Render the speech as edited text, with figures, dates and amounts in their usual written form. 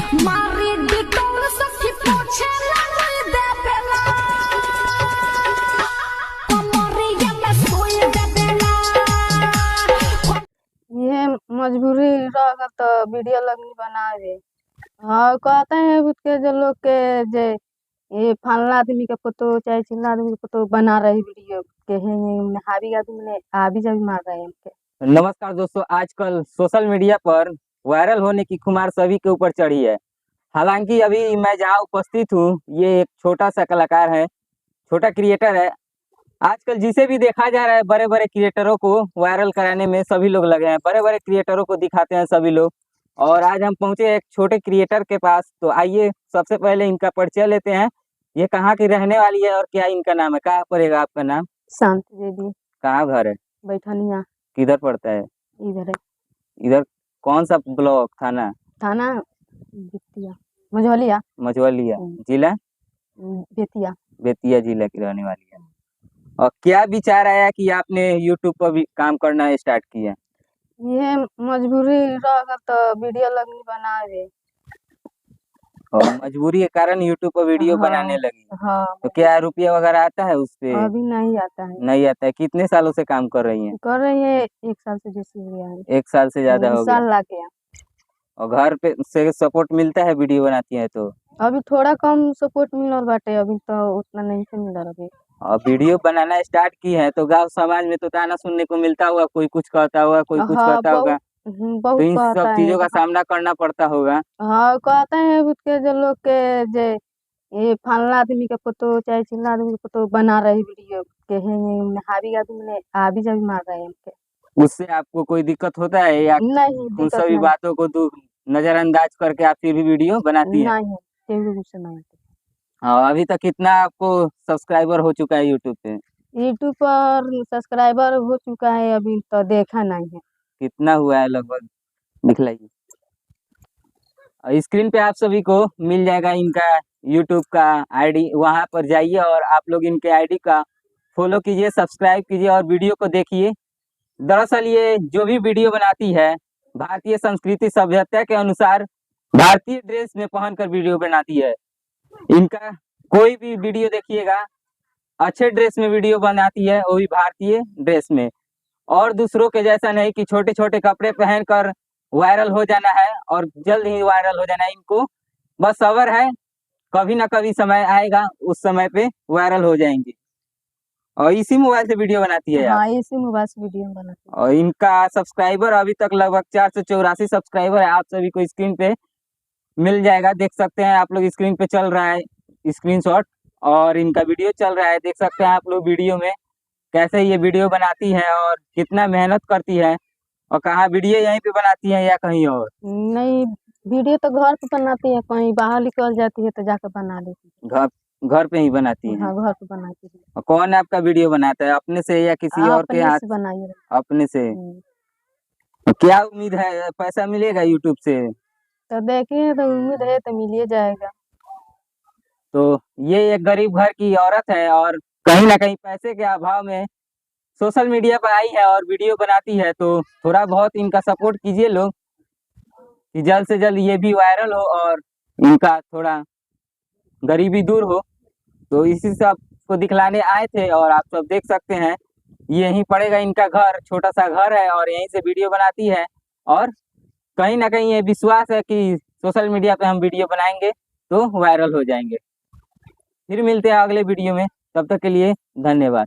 मारी डिटोल सखी पोछे लगई दे बेला कमरिया में सोई दे बेला। ये मजबूरी रह तो वीडियो लगनी बनावे। हाँ कहते हैं उसके जो लोग के जे ये फलना आदमी के फोटो चाहे चिल्ला आदमी के फोटो बना रही वीडियो के हैं हावी आदमी ने हावी जब मार रहे हैं हमके। नमस्कार दोस्तों, आजकल सोशल मीडिया पर वायरल होने की खुमार सभी के ऊपर चढ़ी है। हालांकि अभी मैं जहां उपस्थित हूं, ये एक छोटा सा कलाकार है, छोटा क्रिएटर है। आजकल जिसे भी देखा जा रहा है, बड़े बड़े क्रिएटरों को वायरल कराने में सभी लोग लगे हैं, बड़े बड़े क्रिएटरों को दिखाते हैं सभी लोग। और आज हम पहुंचे एक छोटे क्रिएटर के पास, तो आइए सबसे पहले इनका परिचय लेते हैं। ये कहाँ की रहने वाली है और क्या इनका नाम है? कहाँ पड़ेगा आपका नाम? शांति देवी। कहाँ घर है? बैठनिया। किधर पड़ता है? इधर है। इधर कौन सा ब्लॉक थाना? थाना बेतिया मझौलिया। मझौलिया जिला? बेतिया। बेतिया जिला की रहने वाली है। और क्या विचार आया कि आपने यूट्यूब पर भी काम करना स्टार्ट किया? ये मजबूरी रह तो वीडियो लगनी बनावे। और मजबूरी के कारण यूट्यूब पर वीडियो बनाने हाँ लगी। हाँ। तो क्या रुपया वगैरह आता है उस पे? अभी नहीं आता है। नहीं आता है। कितने सालों से काम कर रही हैं? कर रही है 1 साल से जैसे हो गया है। 1 साल से ज्यादा हो गया। साल लग गया। और घर पे से सपोर्ट मिलता है वीडियो बनाती है तो? अभी थोड़ा कम सपोर्ट मिलल बाटे, अभी तो उतना नहीं से मिल रहा अभी। और वीडियो बनाना स्टार्ट की है तो गांव समाज में तो ताना सुनने को मिलता होगा, कोई कुछ कहता होगा, कोई कुछ हाँ कहता होगा। तो बहुत इन कहता सब है। चीजों का सामना करना पड़ता होगा। हाँ कहते हैं उसके जो लोग के जे ये फलना आदमी के फोटो चाहे चिल्ला आदमी के फोटो बना रही वीडियो के हैं हावी आदमी ने हावी जब मार रहे हैं हमके। उससे आपको कोई दिक्कत होता है या नहीं उन दिक्कत सभी नहीं। बातों को नजरअंदाज करके आप फिर भी वीडियो बनाती हैं? नहीं केहू गुस्सा नहीं होता। हाँ, अभी तक कितना आपको सब्सक्राइबर हो चुका है यूट्यूब पे? यूट्यूब पर सब्सक्राइबर हो चुका है, अभी तो देखा नहीं है। कितना हुआ है लगभग? दिखलाइए। और स्क्रीन पे आप सभी को मिल जाएगा इनका यूट्यूब का आईडी, वहां पर जाइए और आप लोग इनके आईडी का फॉलो कीजिए, सब्सक्राइब कीजिए और वीडियो को देखिए। दरअसल ये जो भी वीडियो बनाती है, भारतीय संस्कृति सभ्यता के अनुसार भारतीय ड्रेस में पहनकर वीडियो बनाती है। इनका कोई भी वीडियो देखिएगा, अच्छे ड्रेस में वीडियो बनाती है, वो भी भारतीय ड्रेस में। और दूसरों के जैसा नहीं कि छोटे छोटे कपड़े पहनकर वायरल हो जाना है और जल्द ही वायरल हो जाना है। इनको बस सब्र है, कभी ना कभी समय आएगा, उस समय पे वायरल हो जाएंगे। और इसी मोबाइल से वीडियो बनाती है आप? हाँ इसी मोबाइल से वीडियो बनाती और इनका सब्सक्राइबर अभी तक लगभग 484 सब्सक्राइबर है। आप सभी को स्क्रीन पे मिल जाएगा, देख सकते हैं आप लोग। स्क्रीन पे चल रहा है स्क्रीनशॉट और इनका वीडियो चल रहा है, देख सकते हैं आप लोग वीडियो में कैसे ये वीडियो बनाती है और कितना मेहनत करती है। और कहाँ वीडियो यहीं पे बनाती है या कहीं और? नहीं वीडियो तो घर पे बनाती है, कहीं बाहर निकल जाती है तो जाकर बना लेती है। घर घर पे ही बनाती है? हाँ घर पे बनाती है। और कौन आपका वीडियो बनाता है, अपने से या किसी और के अपने हाथ? से बनाइए। अपने से। क्या उम्मीद है, पैसा मिलेगा यूट्यूब से? तो देखिए, तो उम्मीद है तो मिल ही जाएगा। तो ये एक गरीब घर की औरत है और कहीं ना कहीं पैसे के अभाव में सोशल मीडिया पर आई है और वीडियो बनाती है। तो थोड़ा बहुत इनका सपोर्ट कीजिए लोग कि जल्द से जल्द ये भी वायरल हो और इनका थोड़ा गरीबी दूर हो। तो इसी सब को दिखलाने आए थे और आप सब देख सकते हैं यहीं पड़ेगा इनका घर, छोटा सा घर है और यहीं से वीडियो बनाती है। और कहीं ना कहीं ये विश्वास है कि सोशल मीडिया पे हम वीडियो बनाएंगे तो वायरल हो जाएंगे। फिर मिलते हैं अगले वीडियो में, तब तक के लिए धन्यवाद।